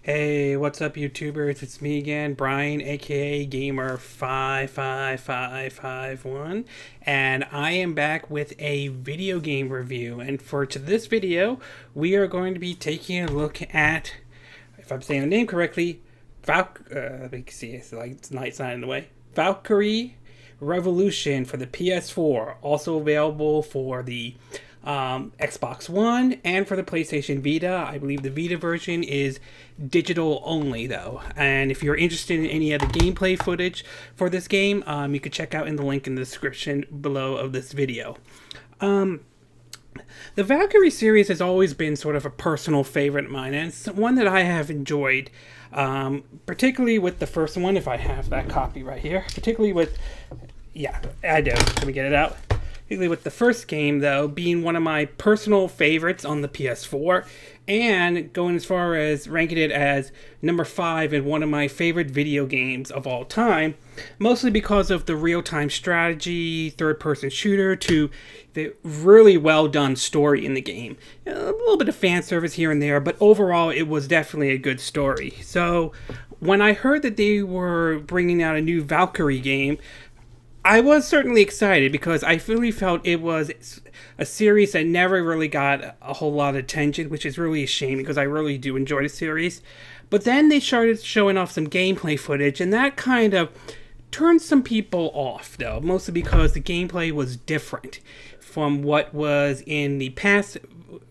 Hey, what's up, YouTubers? It's me again, Brian, aka Gamer55551, and I am back with a video game review. And this video, we are going to be taking a look at, if I'm saying the name correctly, let me see, it's not in the way. Valkyria Revolution for the PS4, also available for the Xbox One and for the PlayStation Vita. I believe the Vita version is digital only though, and if you're interested in any of the gameplay footage for this game, you can check out in the link in the description below of this video. The Valkyrie series has always been sort of a personal favorite of mine, and it's one that I have enjoyed, particularly with the first one, if I have that copy right here. Yeah, I do. Let me get it out. Particularly with the first game, though, being one of my personal favorites on the PS4, and going as far as ranking it as number 5 in one of my favorite video games of all time, mostly because of the real-time strategy, third-person shooter, to the really well-done story in the game. A little bit of fan service here and there, but overall it was definitely a good story. So when I heard that they were bringing out a new Valkyrie game, I was certainly excited because I really felt it was a series that never really got a whole lot of attention, which is really a shame because I really do enjoy the series. But then they started showing off some gameplay footage, and that kind of turned some people off, though, mostly because the gameplay was different from what was in the past,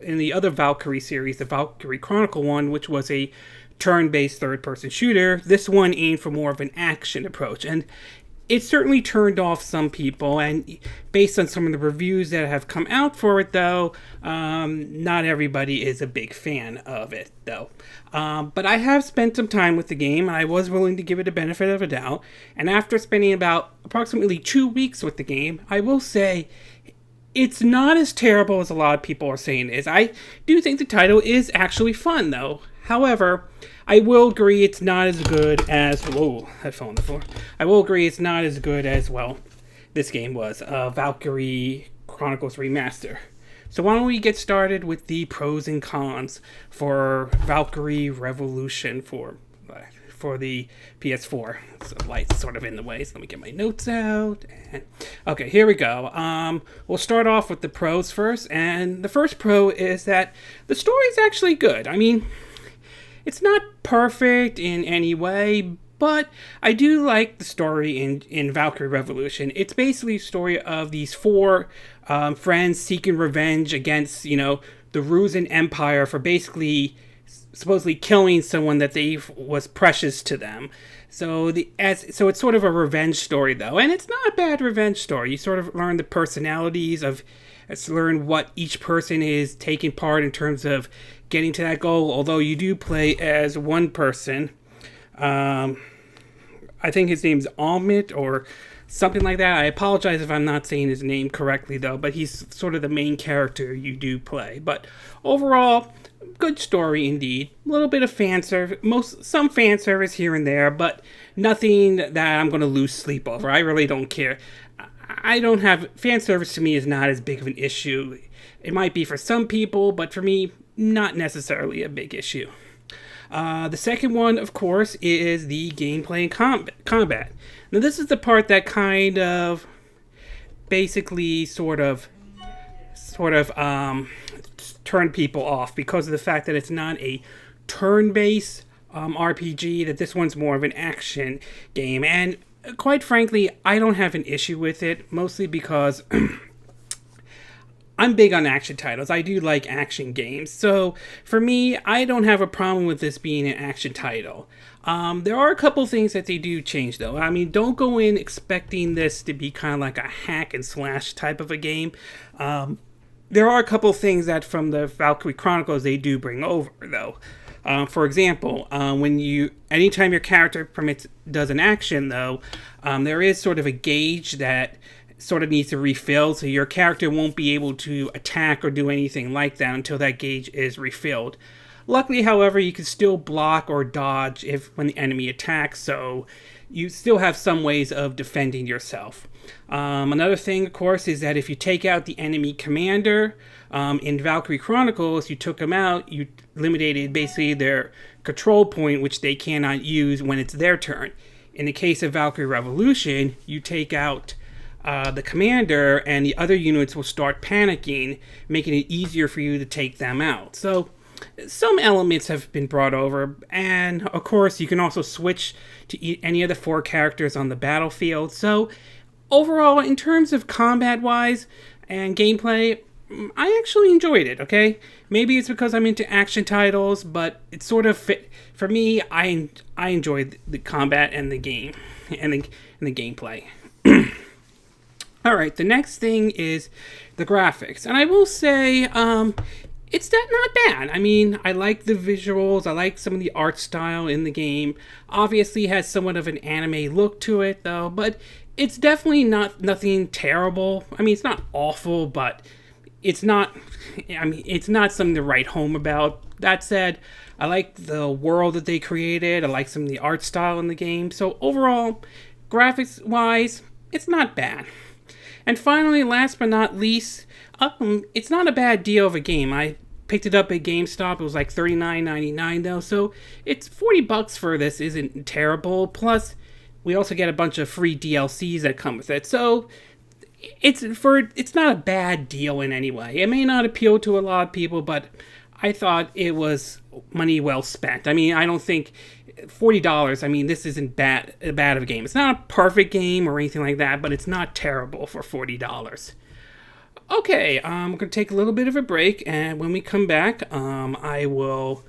in the other Valkyrie series, the Valkyrie Chronicle one, which was a turn-based third-person shooter. This one aimed for more of an action approach, and it certainly turned off some people, and based on some of the reviews that have come out for it, though, not everybody is a big fan of it, though. But I have spent some time with the game, and I was willing to give it a benefit of a doubt, and after spending about approximately 2 weeks with the game, I will say it's not as terrible as a lot of people are saying it is. I do think the title is actually fun, though. However, I will agree it's not as good as... Whoa, that fell on the floor. I will agree it's not as good as, well, this game was. Valkyrie Chronicles Remaster. So why don't we get started with the pros and cons for Valkyrie Revolution for the PS4. So the light's sort of in the way, so let me get my notes out. Okay, here we go. We'll start off with the pros first, and the first pro is that the story is actually good. I mean, it's not perfect in any way, but I do like the story in Valkyrie Revolution. It's basically a story of these four friends seeking revenge against, the Rusin Empire for basically supposedly killing someone that was precious to them. So it's sort of a revenge story, though, and it's not a bad revenge story. You sort of learn the personalities of, learn what each person is taking part in terms of getting to that goal, although you do play as one person. I think his name's Amit or something like that. I apologize if I'm not saying his name correctly, though, but he's sort of the main character you do play. But overall, good story indeed. A little bit of fan service, some fan service here and there, but nothing that I'm going to lose sleep over. I really don't care. I don't have... Fan service to me is not as big of an issue. It might be for some people, but for me, not necessarily a big issue. The second one, of course, is the gameplay and combat. Now, this is the part that kind of basically sort of turned people off because of the fact that it's not a turn-based RPG, that this one's more of an action game. And quite frankly, I don't have an issue with it, mostly because I'm big on action titles. I do like action games. So for me, I don't have a problem with this being an action title. There are a couple things that they do change, though. I mean, don't go in expecting this to be kind of like a hack and slash type of a game. There are a couple things that from the Valkyrie Chronicles they do bring over, though. For example, anytime your character does an action, though, there is sort of a gauge that sort of needs to refill, so your character won't be able to attack or do anything like that until that gauge is refilled. Luckily, however, you can still block or dodge when the enemy attacks, so you still have some ways of defending yourself. Another thing, of course, is that if you take out the enemy commander, in Valkyrie Chronicles, you took them out, you eliminated basically their control point, which they cannot use when it's their turn. In the case of Valkyrie Revolution, you take out the commander, and the other units will start panicking, making it easier for you to take them out. So some elements have been brought over, and of course you can also switch to any of the 4 characters on the battlefield. So overall, in terms of combat wise and gameplay, I actually enjoyed it. Okay, maybe it's because I'm into action titles, but it sort of fit for me. I enjoyed the combat and the game and the gameplay. All right, the next thing is the graphics, and I will say it's not bad. I mean, I like the visuals. I like some of the art style in the game. Obviously, it has somewhat of an anime look to it, though, but it's definitely nothing terrible. I mean, it's not awful, but it's not something to write home about. That said, I like the world that they created. I like some of the art style in the game. So overall, graphics-wise, it's not bad. And finally, last but not least, it's not a bad deal of a game. I picked it up at GameStop. It was like $39.99 though, so it's $40 for this isn't terrible. Plus, we also get a bunch of free DLCs that come with it. So it's not a bad deal in any way. It may not appeal to a lot of people, but I thought it was money well spent. I mean, I don't think $40, I mean, this isn't bad of a game. It's not a perfect game or anything like that, but it's not terrible for $40. Okay, I'm going to take a little bit of a break, and when we come back, I will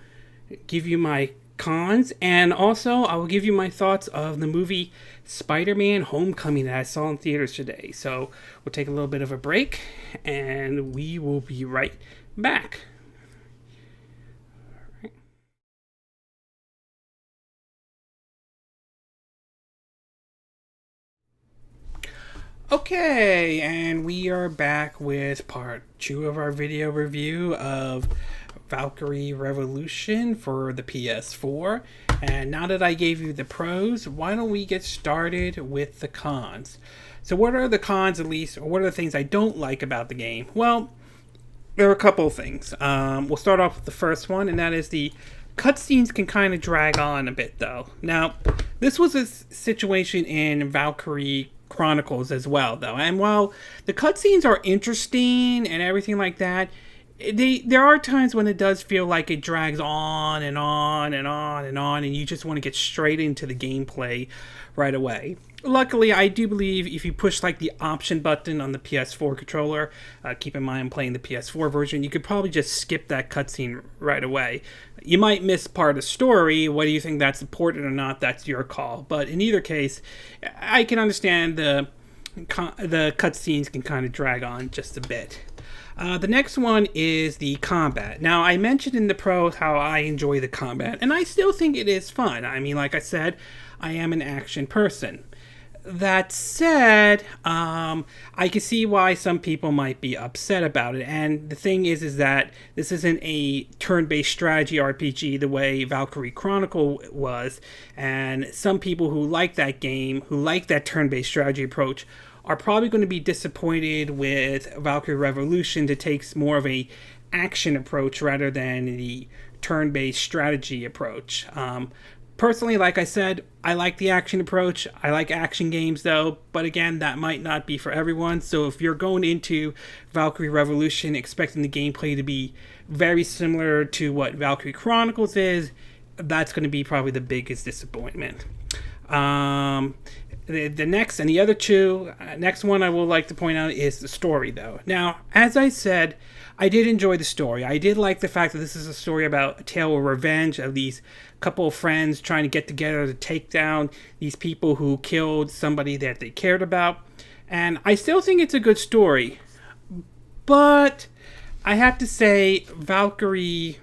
give you my cons, and also I will give you my thoughts of the movie Spider-Man Homecoming that I saw in theaters today. So we'll take a little bit of a break, and we will be right back. Okay, and we are back with part 2 of our video review of Valkyria Revolution for the PS4. And now that I gave you the pros, why don't we get started with the cons? So what are the cons, at least, or what are the things I don't like about the game? Well, there are a couple of things. We'll start off with the first one, and that is the cutscenes can kind of drag on a bit, though. There was a situation in Valkyrie Chronicles as well, though, and while the cutscenes are interesting and everything like that, there are times when it does feel like it drags on and on and on and on, and you just want to get straight into the gameplay right away. Luckily, I do believe if you push like the option button on the PS4 controller, keep in mind I'm playing the PS4 version, you could probably just skip that cutscene right away. You might miss part of the story. Whether you think that's important or not, that's your call. But in either case, I can understand the cutscenes can kind of drag on just a bit. The next one is the combat. Now, I mentioned in the pros how I enjoy the combat, and I still think it is fun. I mean, like I said, I am an action person. That said, I can see why some people might be upset about it. And the thing is that this isn't a turn-based strategy RPG the way Valkyrie Chronicle was. And some people who like that game, who like that turn-based strategy approach, are probably going to be disappointed with Valkyrie Revolution to take more of a action approach rather than the turn-based strategy approach. Personally, like I said, I like the action approach. I like action games, though, but again, that might not be for everyone. So if you're going into Valkyrie Revolution expecting the gameplay to be very similar to what Valkyrie Chronicles is, that's going to be probably the biggest disappointment. The next and the other two, next one I would like to point out is the story, though. Now, as I said, I did enjoy the story. I did like the fact that this is a story about a tale of revenge of these couple of friends trying to get together to take down these people who killed somebody that they cared about. And I still think it's a good story. But I have to say, Valkyrie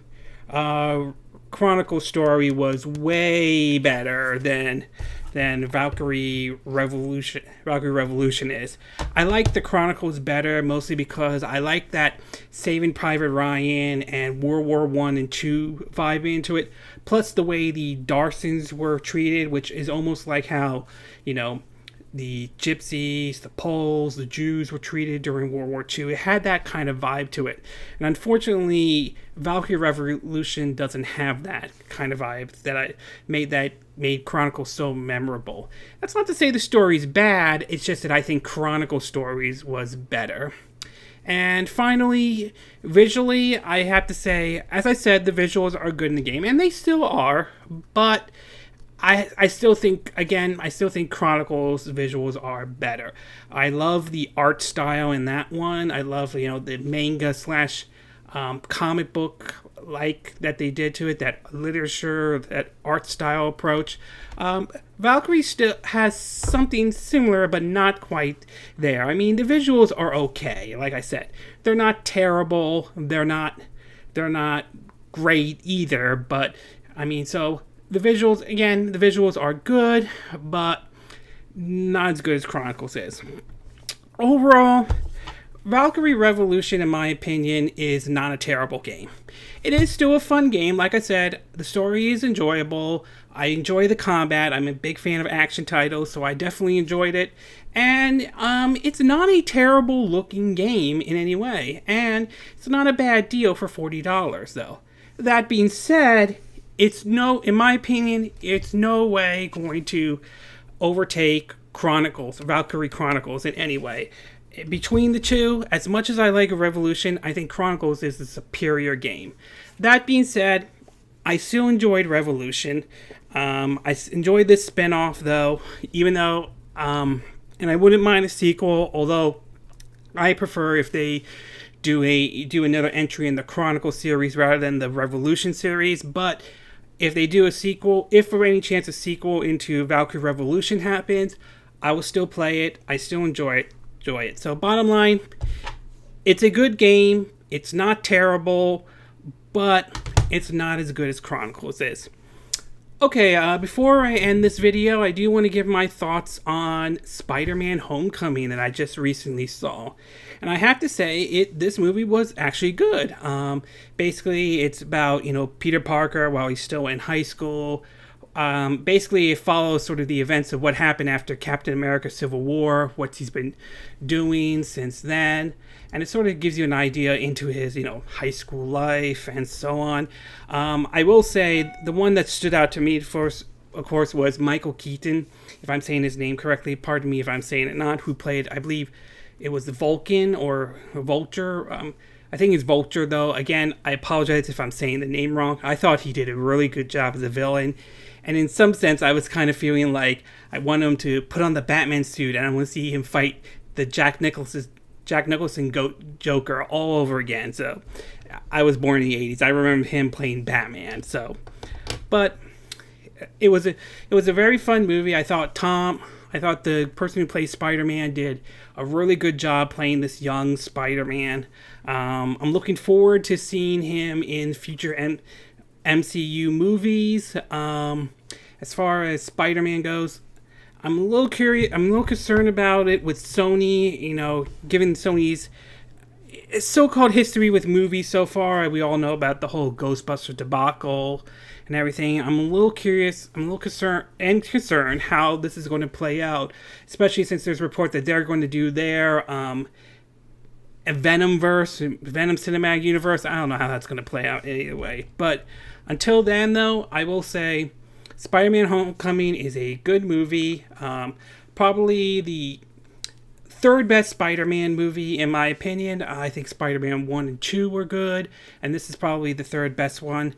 Chronicle story was way better than Valkyrie Revolution is. I like the Chronicles better, mostly because I like that Saving Private Ryan and World War I and II vibe into it. Plus the way the Darsons were treated, which is almost like how, the Gypsies, the Poles, the Jews were treated during World War II. It had that kind of vibe to it. And unfortunately, Valkyria Revolution doesn't have that kind of vibe that made Chronicles so memorable. That's not to say the story's bad, it's just that I think Chronicle Stories was better. And finally, visually, I have to say, as I said, the visuals are good in the game, and they still are, but I still think Chronicles visuals are better. I love the art style in that one. I love, the manga slash comic book like that they did to it, that literature, that art style approach. Valkyrie still has something similar, but not quite there. I mean, the visuals are okay. Like I said, they're not terrible. They're not great either. But I mean, so the visuals are good, but not as good as Chronicles is. Overall, Valkyrie Revolution, in my opinion, is not a terrible game. It is still a fun game. Like I said, the story is enjoyable. I enjoy the combat. I'm a big fan of action titles, so I definitely enjoyed it. And it's not a terrible looking game in any way. And it's not a bad deal for $40, though. That being said, in my opinion, it's no way going to overtake Valkyrie Chronicles in any way. Between the two, as much as I like Revolution, I think Chronicles is the superior game. That being said, I still enjoyed Revolution. I enjoyed this spinoff, though, even though, and I wouldn't mind a sequel, although I prefer if they do another entry in the Chronicle series rather than the Revolution series. But if they do a sequel, if for any chance a sequel into Valkyrie Revolution happens, I will still play it. I still enjoy it. So bottom line, it's a good game. It's not terrible, but it's not as good as Chronicles is. Okay, before I end this video, I do want to give my thoughts on Spider-Man Homecoming that I just recently saw. And I have to say, this movie was actually good. Basically, it's about, Peter Parker while he's still in high school. Basically, it follows sort of the events of what happened after Captain America Civil War, what he's been doing since then, and it sort of gives you an idea into his, high school life and so on. I will say the one that stood out to me first, of course, was Michael Keaton, if I'm saying his name correctly. Pardon me if I'm saying it not, who played, I believe it was the Vulcan or Vulture. I think it's Vulture, though. Again, I apologize if I'm saying the name wrong. I thought he did a really good job as a villain. And in some sense, I was kind of feeling like I want him to put on the Batman suit and I want to see him fight the Jack Nicholson Joker all over again. So I was born in the 80s. I remember him playing Batman. But it was a very fun movie. I thought the person who plays Spider-Man did a really good job playing this young Spider-Man. I'm looking forward to seeing him in future MCU movies. As far as Spider-Man goes, I'm a little curious. I'm a little concerned about it with Sony. Given Sony's so-called history with movies so far, we all know about the whole Ghostbusters debacle and everything. I'm a little curious. I'm a little concerned how this is going to play out, especially since there's a report that they're going to do their Venom Cinematic Universe. I don't know how that's going to play out either way. But until then, though, I will say Spider-Man Homecoming is a good movie. Probably the third best Spider-Man movie, in my opinion. I think Spider-Man 1 and 2 were good, and this is probably the third best one.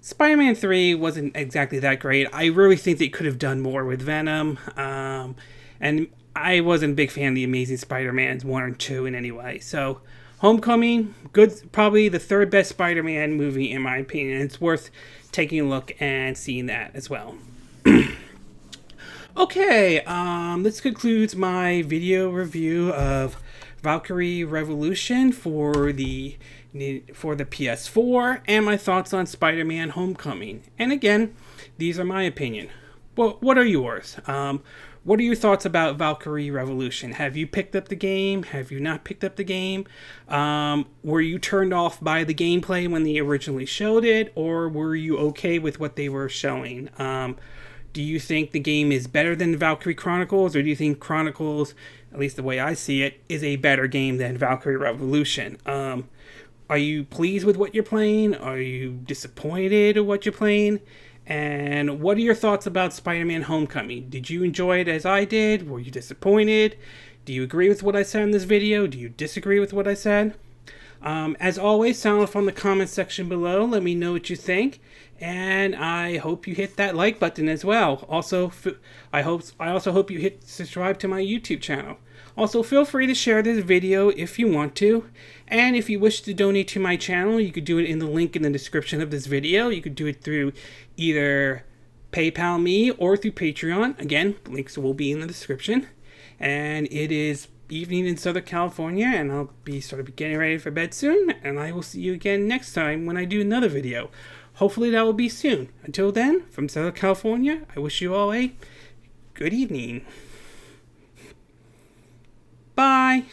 Spider-Man 3 wasn't exactly that great. I really think they could have done more with Venom. And I wasn't a big fan of the Amazing Spider-Mans 1 and 2 in any way. So, Homecoming, good, probably the third best Spider-Man movie in my opinion. It's worth taking a look and seeing that as well. Okay, this concludes my video review of Valkyrie Revolution for the for the PS4, and my thoughts on Spider-Man Homecoming. And again, these are my opinion. Well, what are yours? What are your thoughts about Valkyria Revolution? Have you picked up the game? Have you not picked up the game? Were you turned off by the gameplay when they originally showed it, or were you okay with what they were showing? Do you think the game is better than Valkyrie Chronicles, or do you think Chronicles, at least the way I see it, is a better game than Valkyria Revolution? Are you pleased with what you're playing? Are you disappointed with what you're playing? And what are your thoughts about Spider-Man Homecoming? Did you enjoy it as I did? Were you disappointed? Do you agree with what I said in this video? Do you disagree with what I said? As always, sound off on the comment section below. Let me know what you think. And I hope you hit that like button as well. Also, I also hope you hit subscribe to my YouTube channel. Also, feel free to share this video if you want to. And if you wish to donate to my channel, you could do it in the link in the description of this video. You could do it through either PayPal me or through Patreon. Again, links will be in the description. And it is evening in Southern California, and I'll be getting ready for bed soon. And I will see you again next time when I do another video. Hopefully that will be soon. Until then, from Southern California, I wish you all a good evening. Bye.